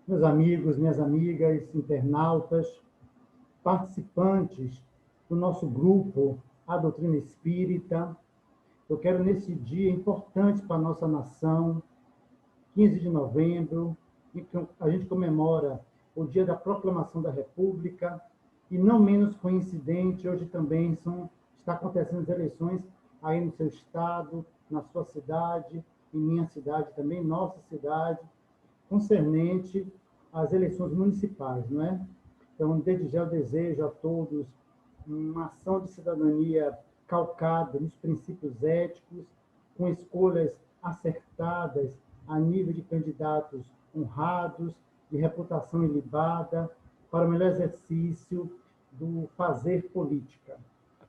Meus amigos, minhas amigas, internautas, participantes do nosso grupo, A Doutrina Espírita, eu quero nesse dia importante para a nossa nação, 15 de novembro, em que a gente comemora o dia da proclamação da República, e não menos coincidente, hoje também está acontecendo as eleições aí no seu estado, na sua cidade, em minha cidade também, nossa cidade, concernente às eleições municipais, não é? Então, desde já eu desejo a todos uma ação de cidadania calcada nos princípios éticos, com escolhas acertadas a nível de candidatos honrados, de reputação ilibada, para o melhor exercício do fazer política.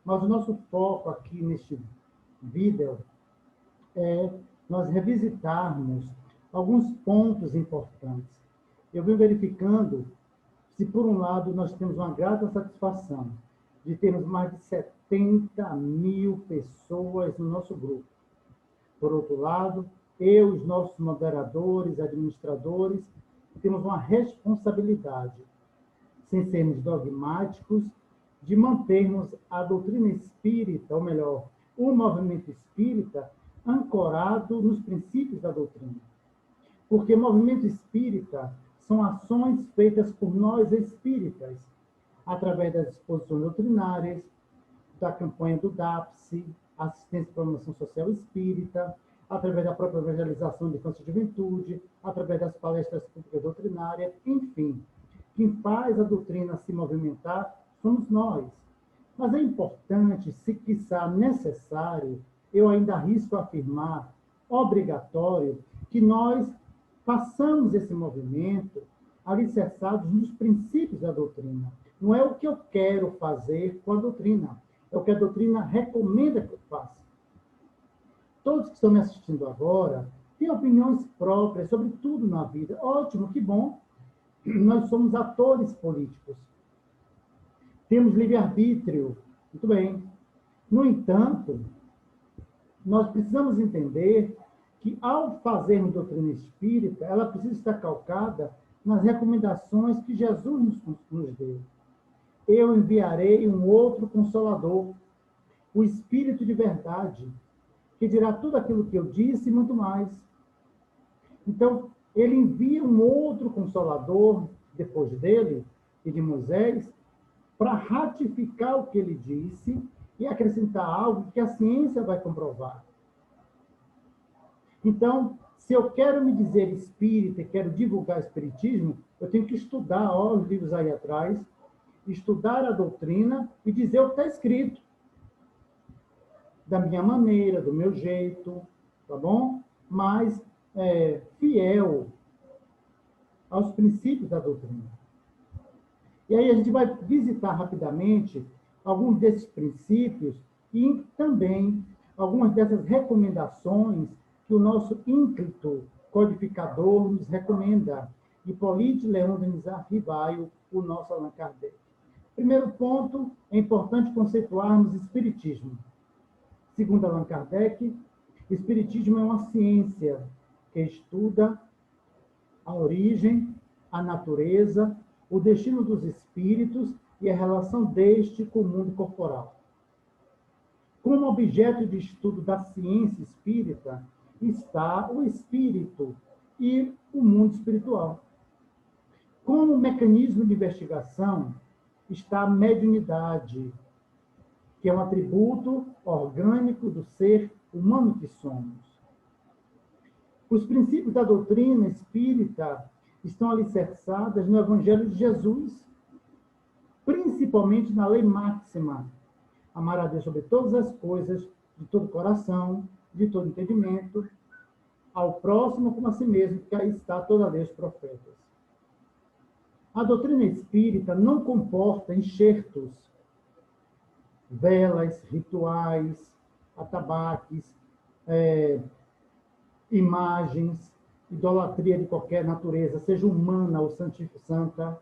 Mas o nosso foco aqui neste vídeo é nós revisitarmos alguns pontos importantes. Eu venho verificando se, por um lado, nós temos uma grata satisfação de termos mais de 70 mil pessoas no nosso grupo. Por outro lado, eu, os nossos moderadores, administradores, temos uma responsabilidade, sem sermos dogmáticos, de mantermos a doutrina espírita, ou melhor, o movimento espírita, ancorado nos princípios da doutrina. Porque movimento espírita são ações feitas por nós espíritas, através das exposições doutrinárias, da campanha do DAPSE, Assistência e Promoção Social Espírita, através da própria evangelização de infância e juventude, através das palestras públicas doutrinárias, enfim. Quem faz a doutrina se movimentar somos nós. Mas é importante, se quiçá necessário, eu ainda arrisco afirmar, obrigatório, que nós façamos esse movimento alicerçados nos princípios da doutrina. Não é o que eu quero fazer com a doutrina, é o que a doutrina recomenda que eu faça. Todos que estão me assistindo agora têm opiniões próprias sobre tudo na vida. Ótimo, que bom. Nós somos atores políticos. Temos livre-arbítrio. Muito bem. No entanto, nós precisamos entender que, ao fazermos doutrina espírita, ela precisa estar calcada nas recomendações que Jesus nos deu. Eu enviarei um outro Consolador, o Espírito de verdade, que dirá tudo aquilo que eu disse e muito mais. Então, ele envia um outro Consolador, depois dele e de Moisés, para ratificar o que ele disse e acrescentar algo que a ciência vai comprovar. Então, se eu quero me dizer espírita e quero divulgar espiritismo, eu tenho que estudar, os livros aí atrás, estudar a doutrina e dizer o que está escrito. Da minha maneira, do meu jeito, tá bom? Mas fiel aos princípios da doutrina. E aí a gente vai visitar rapidamente alguns desses princípios e também algumas dessas recomendações que o nosso ínclito codificador nos recomenda. Hippolyte Léon Denis Rivaio, o nosso Allan Kardec. Primeiro ponto, é importante conceituarmos espiritismo. Segundo Allan Kardec, espiritismo é uma ciência que estuda a origem, a natureza, o destino dos espíritos e a relação deste com o mundo corporal. Como objeto de estudo da ciência espírita está o espírito e o mundo espiritual. Como mecanismo de investigação está a mediunidade, que é um atributo orgânico do ser humano que somos. Os princípios da doutrina espírita estão alicerçados no Evangelho de Jesus, principalmente na lei máxima: amar a Deus sobre todas as coisas, de todo coração, de todo entendimento, ao próximo como a si mesmo, que aí está toda a lei dos profetas. A doutrina espírita não comporta enxertos, velas, rituais, atabaques, imagens, idolatria de qualquer natureza, seja humana ou santa.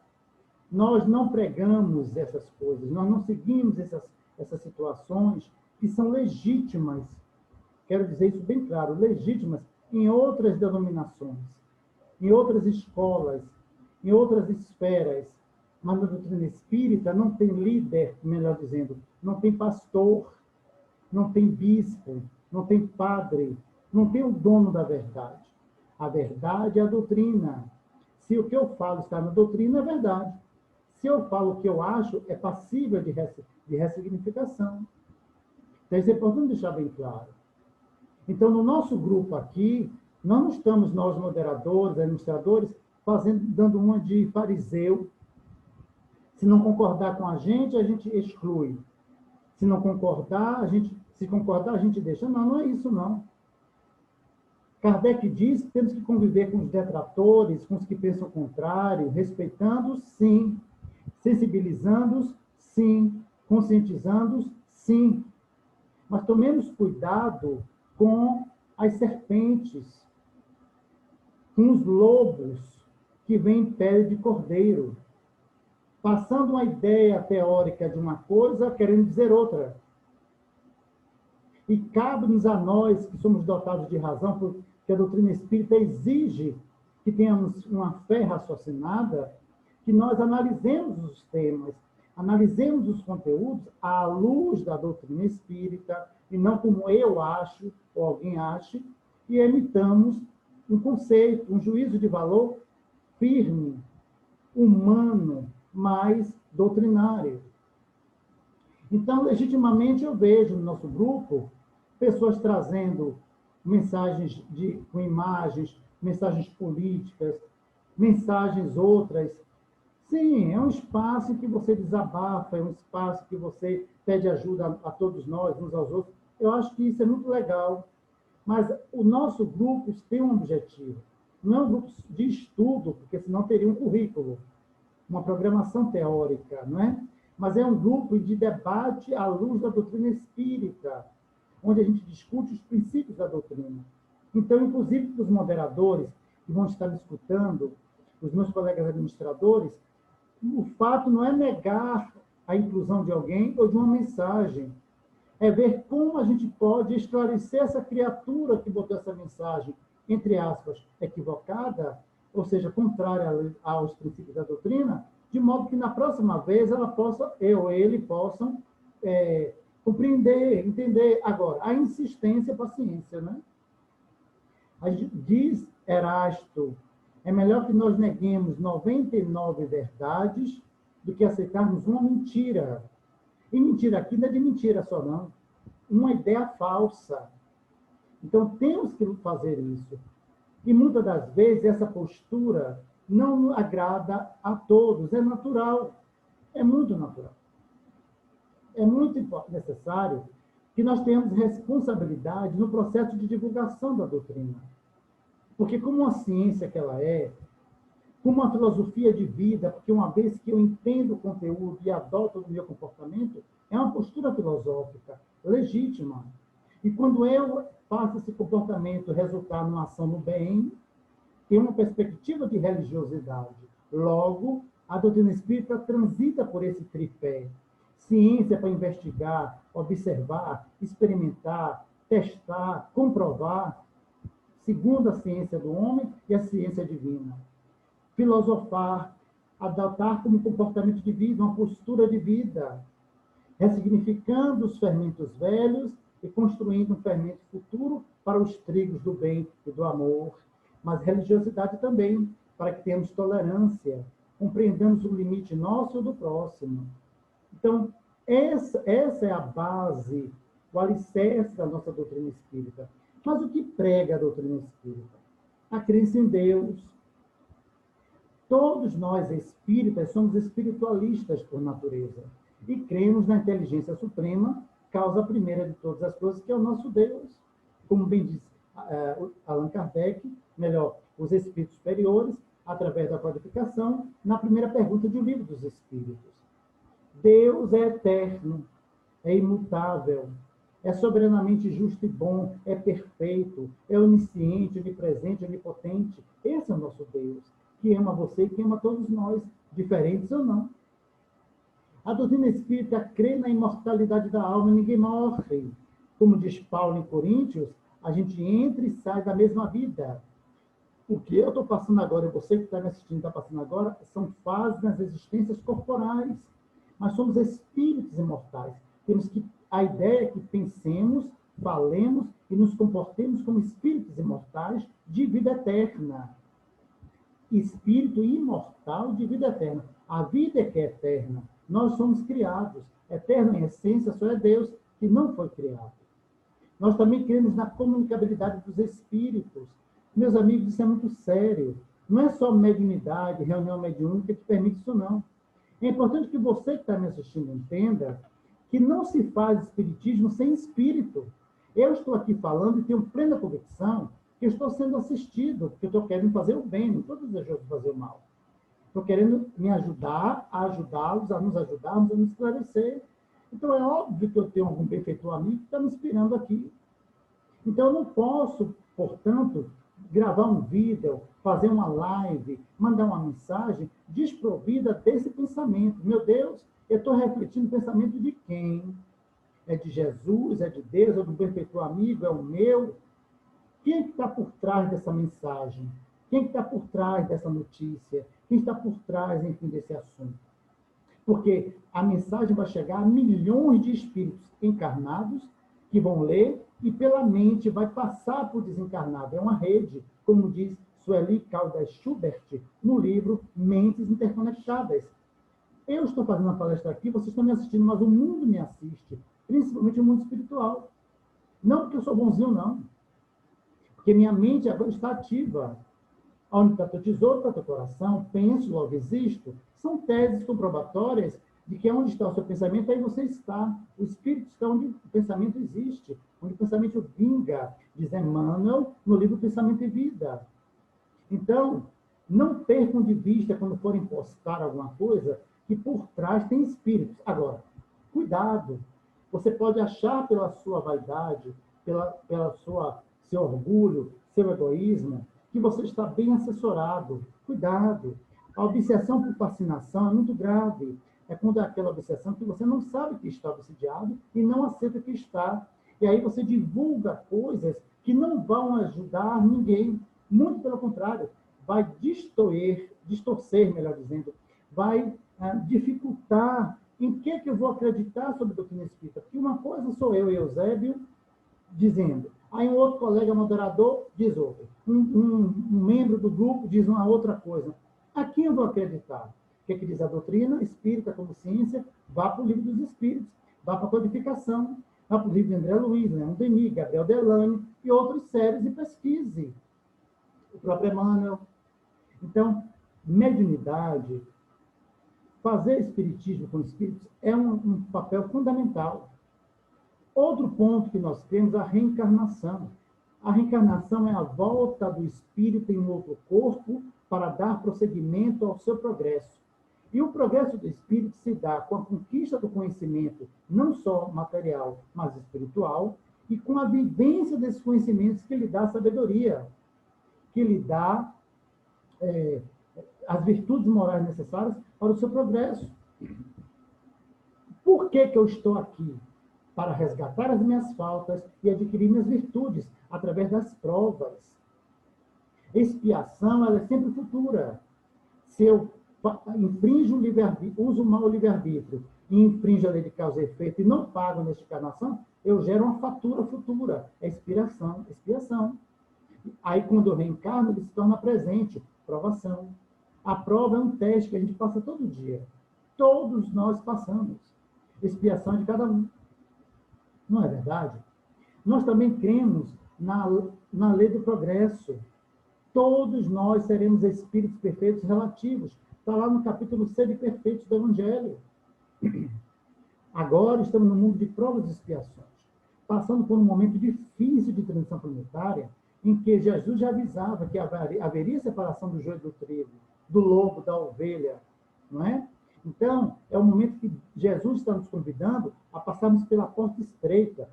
Nós não pregamos essas coisas, nós não seguimos essas situações que são legítimas, quero dizer isso bem claro, legítimas em outras denominações, em outras escolas, em outras esferas, mas na doutrina espírita não tem líder, melhor dizendo, não tem pastor, não tem bispo, não tem padre, não tem o dono da verdade. A verdade é a doutrina. Se o que eu falo está na doutrina, é verdade. Se eu falo o que eu acho, é passível de ressignificação. Então, isso é importante deixar bem claro. Então, no nosso grupo aqui, não estamos nós, moderadores, administradores, dando uma de fariseu. Se não concordar com a gente exclui. Se não concordar, se concordar, a gente deixa. Não, não é isso, não. Kardec diz que temos que conviver com os detratores, com os que pensam o contrário, respeitando, sim. Sensibilizando, sim. Conscientizando, sim. Mas tomemos cuidado com as serpentes, com os lobos que vêm em pele de cordeiro, passando uma ideia teórica de uma coisa, querendo dizer outra. E cabe-nos a nós, que somos dotados de razão, porque a doutrina espírita exige que tenhamos uma fé raciocinada, que nós analisemos os temas, analisemos os conteúdos à luz da doutrina espírita, e não como eu acho, ou alguém ache, e emitamos um conceito, um juízo de valor firme, humano, mas doutrinário. Então, legitimamente, eu vejo no nosso grupo pessoas trazendo mensagens com imagens, mensagens políticas, mensagens outras. Sim, é um espaço em que você desabafa, é um espaço que você pede ajuda a todos nós, uns aos outros. Eu acho que isso é muito legal. Mas o nosso grupo tem um objetivo. Não é um grupo de estudo, porque senão teria um currículo, uma programação teórica, não é? Mas é um grupo de debate à luz da doutrina espírita, onde a gente discute os princípios da doutrina. Então, inclusive, para os moderadores que vão estar me escutando, os meus colegas administradores, o fato não é negar a inclusão de alguém ou de uma mensagem, é ver como a gente pode esclarecer essa criatura que botou essa mensagem, entre aspas, equivocada, ou seja, contrária aos princípios da doutrina, de modo que na próxima vez ela possa, eu ou ele possam compreender, entender. Agora, a insistência, a paciência, né? Diz Erasto, é melhor que nós neguemos 99 verdades do que aceitarmos uma mentira. E mentira aqui não é de mentira só, não. Uma ideia falsa. Então, temos que fazer isso. E muitas das vezes essa postura não agrada a todos. É natural. É muito natural. É muito necessário que nós tenhamos responsabilidade no processo de divulgação da doutrina. Porque como uma ciência que ela é, como uma filosofia de vida, porque uma vez que eu entendo o conteúdo e adoto o meu comportamento, é uma postura filosófica legítima. E quando eu faço esse comportamento resultar numa ação no bem, tem uma perspectiva de religiosidade. Logo, a doutrina espírita transita por esse tripé. Ciência para investigar, observar, experimentar, testar, comprovar, segundo a ciência do homem e a ciência divina. Filosofar, adotar como comportamento de vida, uma postura de vida, ressignificando os fermentos velhos e construindo um fermento futuro para os trigos do bem e do amor. Mas religiosidade também, para que tenhamos tolerância, compreendamos o limite nosso e do próximo. Então, essa é a base, o alicerce da nossa doutrina espírita. Mas o que prega a doutrina espírita? A crença em Deus. Todos nós, espíritas, somos espiritualistas por natureza e cremos na inteligência suprema, causa primeira de todas as coisas, que é o nosso Deus. Como bem diz Allan Kardec, melhor, os espíritos superiores, através da codificação, na primeira pergunta do Livro dos Espíritos. Deus é eterno, é imutável, é soberanamente justo e bom, é perfeito, é onisciente, onipresente, onipotente. Esse é o nosso Deus, que ama você e que ama todos nós, diferentes ou não. A doutrina espírita crê na imortalidade da alma, ninguém morre. Como diz Paulo em Coríntios, a gente entra e sai da mesma vida. O que eu estou passando agora, e você que está me assistindo está passando agora, são fases nas existências corporais. Nós somos espíritos imortais. Temos que, a ideia é que pensemos, falemos e nos comportemos como espíritos imortais de vida eterna. Espírito imortal de vida eterna. A vida é que é eterna. Nós somos criados. Eterno em essência só é Deus, que não foi criado. Nós também cremos na comunicabilidade dos espíritos. Meus amigos, isso é muito sério. Não é só mediunidade, reunião mediúnica que permite isso, não. É importante que você que está me assistindo entenda que não se faz espiritismo sem espírito. Eu estou aqui falando e tenho plena convicção que eu estou sendo assistido, porque eu estou querendo fazer o bem, não estou desejando fazer o mal. Estou querendo me ajudar, a ajudá-los, a nos ajudarmos, a nos esclarecer. Então, é óbvio que eu tenho algum benfeitor amigo que está me inspirando aqui. Então, eu não posso, portanto, gravar um vídeo, fazer uma live, mandar uma mensagem desprovida desse pensamento. Meu Deus, eu estou refletindo o pensamento de quem? É de Jesus, é de Deus, é do benfeitor amigo, é o meu? Quem é que está por trás dessa mensagem? Quem é que está por trás dessa notícia? Quem está por trás, enfim, desse assunto? Porque a mensagem vai chegar a milhões de espíritos encarnados que vão ler e pela mente vai passar por desencarnado. É uma rede, como diz Sueli Caldas Schubert no livro Mentes Interconectadas. Eu estou fazendo uma palestra aqui, vocês estão me assistindo, mas o mundo me assiste, principalmente o mundo espiritual. Não porque eu sou bonzinho, não. Porque minha mente agora está ativa. Onde está teu tesouro, está teu coração, penso, logo existo. São teses comprobatórias de que onde está o seu pensamento, aí você está. O espírito está onde o pensamento existe, onde o pensamento vinga, diz Emmanuel no livro Pensamento e Vida. Então, não percam de vista, quando forem postar alguma coisa, que por trás tem espíritos. Agora, cuidado. Você pode achar pela sua vaidade, pela seu orgulho, seu egoísmo, que você está bem assessorado. Cuidado. A obsessão por fascinação é muito grave. É quando é aquela obsessão que você não sabe que está obsidiado e não aceita que está. E aí você divulga coisas que não vão ajudar ninguém. Muito pelo contrário, vai distorcer, melhor dizendo, vai dificultar em que eu vou acreditar sobre a doutrina espírita. Porque uma coisa sou eu, Eusébio, dizendo. Aí um outro colega moderador diz outra. Um membro do grupo diz uma outra coisa. A quem eu vou acreditar? O que diz a doutrina espírita como ciência? Vá para o livro dos espíritos, vá para a codificação, vá para o livro de André Luiz, Leão Denis, Gabriel Delane e outros sérios e pesquise. O próprio Emmanuel. Então, mediunidade, fazer espiritismo com espíritos é um papel fundamental. Outro ponto que nós temos é a reencarnação. A reencarnação é a volta do espírito em um outro corpo para dar prosseguimento ao seu progresso. E o progresso do espírito se dá com a conquista do conhecimento, não só material, mas espiritual, e com a vivência desses conhecimentos que lhe dá sabedoria, que lhe dá as virtudes morais necessárias para o seu progresso. Por que eu estou aqui? Para resgatar as minhas faltas e adquirir minhas virtudes através das provas. Expiação, ela é sempre futura. Se eu infrinjo o livre-arbítrio, uso mal o livre-arbítrio e infrinjo a lei de causa e efeito e não pago nesta encarnação, eu gero uma fatura futura. É expiação. Aí, quando eu reencarno, ele se torna presente, provação. A prova é um teste que a gente passa todo dia. Todos nós passamos. Expiação de cada um. Não é verdade? Nós também cremos na lei do progresso. Todos nós seremos espíritos perfeitos relativos. Está lá no capítulo 6 de Perfeitos do Evangelho. Agora estamos no mundo de provas e expiações, passando por um momento difícil de transição planetária, em que Jesus já avisava que haveria separação do joio do trigo, do lobo, da ovelha, não é? Então, é o momento que Jesus está nos convidando a passarmos pela porta estreita.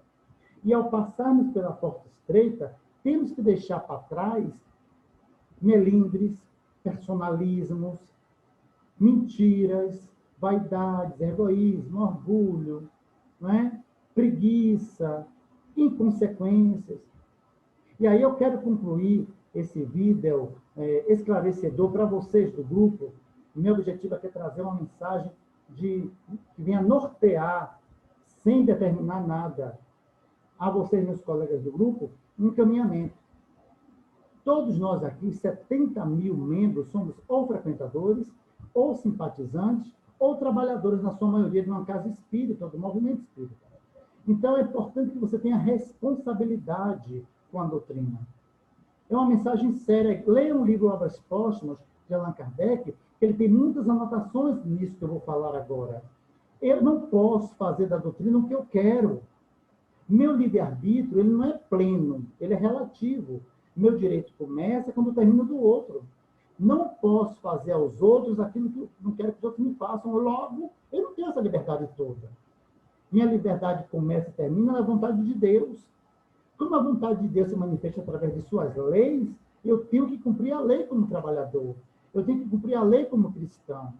E ao passarmos pela porta estreita, temos que deixar para trás melindres, personalismos, mentiras, vaidades, egoísmo, orgulho, não é? Preguiça, inconsequências. E aí eu quero concluir esse vídeo esclarecedor para vocês do grupo. O meu objetivo aqui é trazer uma mensagem que venha nortear, sem determinar nada, a vocês, meus colegas do grupo, um encaminhamento. Todos nós aqui, 70 mil membros, somos ou frequentadores, ou simpatizantes, ou trabalhadores, na sua maioria, de uma casa espírita, ou do movimento espírita. Então, é importante que você tenha responsabilidade com a doutrina. É uma mensagem séria. Leia um livro Obras Póstumas, de Allan Kardec, que ele tem muitas anotações nisso que eu vou falar agora. Eu não posso fazer da doutrina o que eu quero. Meu livre-arbítrio, ele não é pleno, ele é relativo. Meu direito começa quando termina do outro. Não posso fazer aos outros aquilo que eu não quero que os outros me façam. Logo, eu não tenho essa liberdade toda. Minha liberdade começa e termina na vontade de Deus. Como a vontade de Deus se manifesta através de suas leis, eu tenho que cumprir a lei como trabalhador. Eu tenho que cumprir a lei como cristão.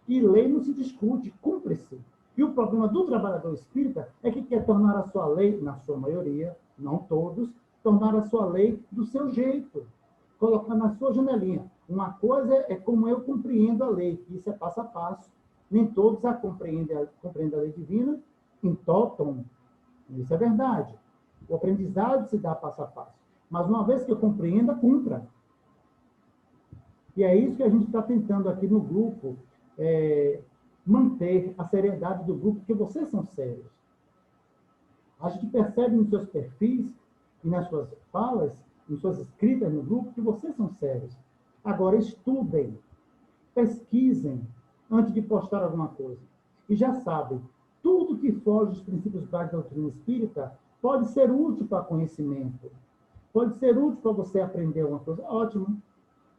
E lei não se discute, cumpre-se. E o problema do trabalhador espírita é que quer tornar a sua lei, na sua maioria, não todos, tornar a sua lei do seu jeito, colocar na sua janelinha. Uma coisa é como eu compreendo a lei, isso é passo a passo. Nem todos compreendem a lei divina em totum. Isso é verdade. O aprendizado se dá passo a passo. Mas uma vez que eu compreenda, cumpra. E é isso que a gente está tentando aqui no grupo, manter a seriedade do grupo, porque vocês são sérios. A gente percebe nos seus perfis e nas suas falas, em suas escritas no grupo, que vocês são sérios. Agora, estudem, pesquisem, antes de postar alguma coisa. E já sabem, tudo que foge dos princípios básicos da doutrina espírita pode ser útil para conhecimento. Pode ser útil para você aprender alguma coisa. Ótimo.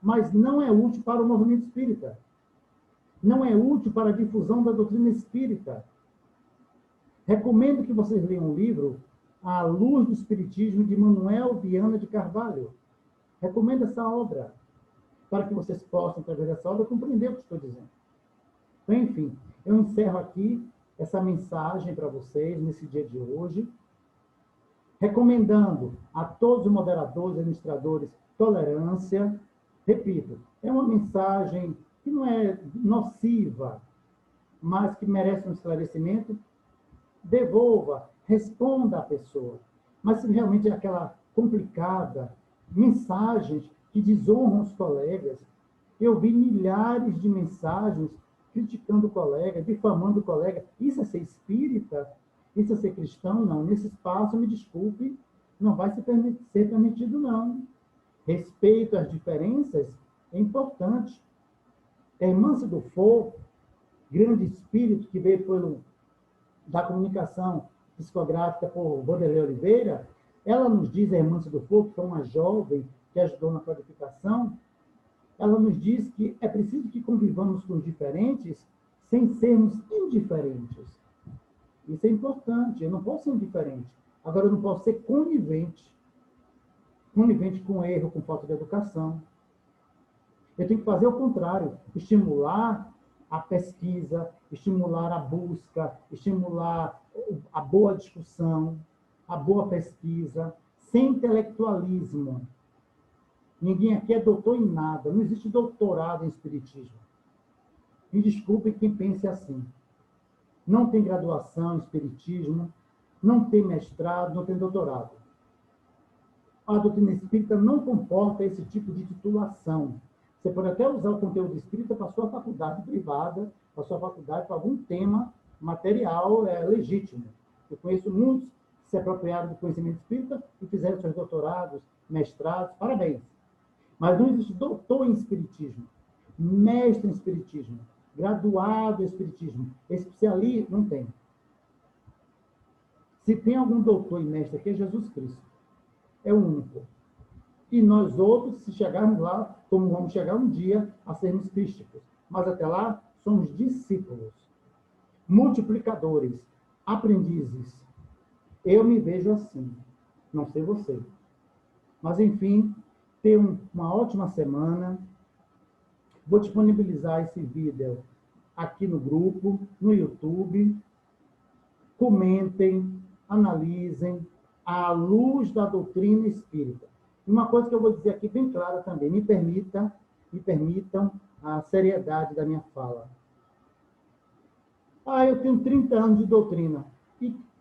Mas não é útil para o movimento espírita. Não é útil para a difusão da doutrina espírita. Recomendo que vocês leiam o livro A Luz do Espiritismo, de Manuel Viana de Carvalho. Recomendo essa obra, para que vocês possam, através dessa obra, compreender o que estou dizendo. Então, enfim, eu encerro aqui essa mensagem para vocês, nesse dia de hoje, recomendando a todos os moderadores, administradores, tolerância. Repito, é uma mensagem que não é nociva, mas que merece um esclarecimento. Devolva, responda à pessoa. Mas se realmente é aquela complicada, mensagens que desonram os colegas, eu vi milhares de mensagens criticando o colega, difamando o colega. Isso é ser espírita? Isso é ser cristão? Não. Nesse espaço, me desculpe, não vai ser permitido, não. Respeito às diferenças é importante. A irmã Dufour, grande espírito que veio da comunicação psicográfica por Vanderlei Oliveira, ela nos diz, a irmã Dufour, que foi uma jovem que ajudou na codificação, ela nos diz que é preciso que convivamos com os diferentes sem sermos indiferentes. Isso é importante. Eu não posso ser indiferente. Agora, eu não posso ser conivente. Conivente com erro, com falta de educação. Eu tenho que fazer o contrário. Estimular a pesquisa, estimular a busca, estimular a boa discussão, a boa pesquisa, sem intelectualismo. Ninguém aqui é doutor em nada. Não existe doutorado em espiritismo. Me desculpe quem pense assim. Não tem graduação em espiritismo, não tem mestrado, não tem doutorado. A doutrina espírita não comporta esse tipo de titulação. Você pode até usar o conteúdo espírita para a sua faculdade privada, para a sua faculdade, para algum tema material legítimo. Eu conheço muitos que se apropriaram do conhecimento espírita e fizeram seus doutorados, mestrados, parabéns. Mas não existe doutor em espiritismo, mestre em espiritismo, graduado em espiritismo, especialista, não tem. Se tem algum doutor e mestre aqui, é Jesus Cristo. É o único. E nós outros, se chegarmos lá, como vamos chegar um dia a sermos crísticos. Mas até lá, somos discípulos, multiplicadores, aprendizes. Eu me vejo assim. Não sei você. Mas, enfim, tenha uma ótima semana. Vou disponibilizar esse vídeo aqui no grupo, no YouTube. Comentem, analisem à luz da doutrina espírita. Uma coisa que eu vou dizer aqui bem clara também, me permitam a seriedade da minha fala. Ah, eu tenho 30 anos de doutrina.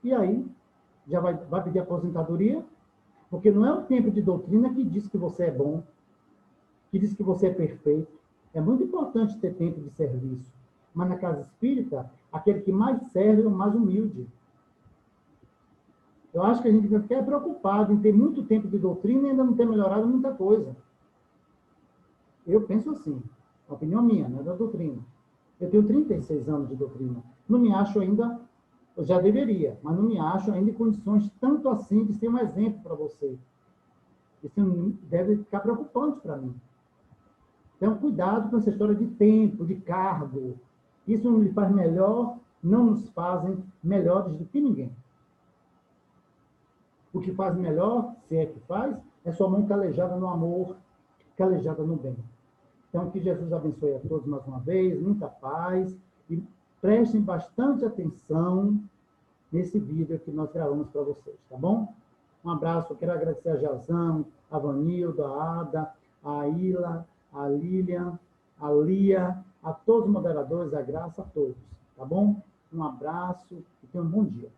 E aí? Já vai pedir aposentadoria? Porque não é o tempo de doutrina que diz que você é bom, que diz que você é perfeito. É muito importante ter tempo de serviço. Mas na casa espírita, aquele que mais serve é o mais humilde. Eu acho que a gente vai ficar preocupado em ter muito tempo de doutrina e ainda não ter melhorado muita coisa. Eu penso assim, a opinião minha, não é da doutrina. Eu tenho 36 anos de doutrina. Não me acho ainda, eu já deveria, mas não me acho ainda em condições tanto assim de ser um exemplo para você. Isso deve ficar preocupante para mim. Então, cuidado com essa história de tempo, de cargo. Isso não lhe faz melhor, não nos fazem melhores do que ninguém. O que faz melhor, se é que faz, é sua mão calejada no amor, calejada no bem. Então, que Jesus abençoe a todos mais uma vez, muita paz, e prestem bastante atenção nesse vídeo que nós gravamos para vocês, tá bom? Um abraço, eu quero agradecer a Jazão, a Vanilda, a Ada, a Ila, a Lilian, a Lia, a todos os moderadores, a Graça, a todos, tá bom? Um abraço e tenham um bom dia.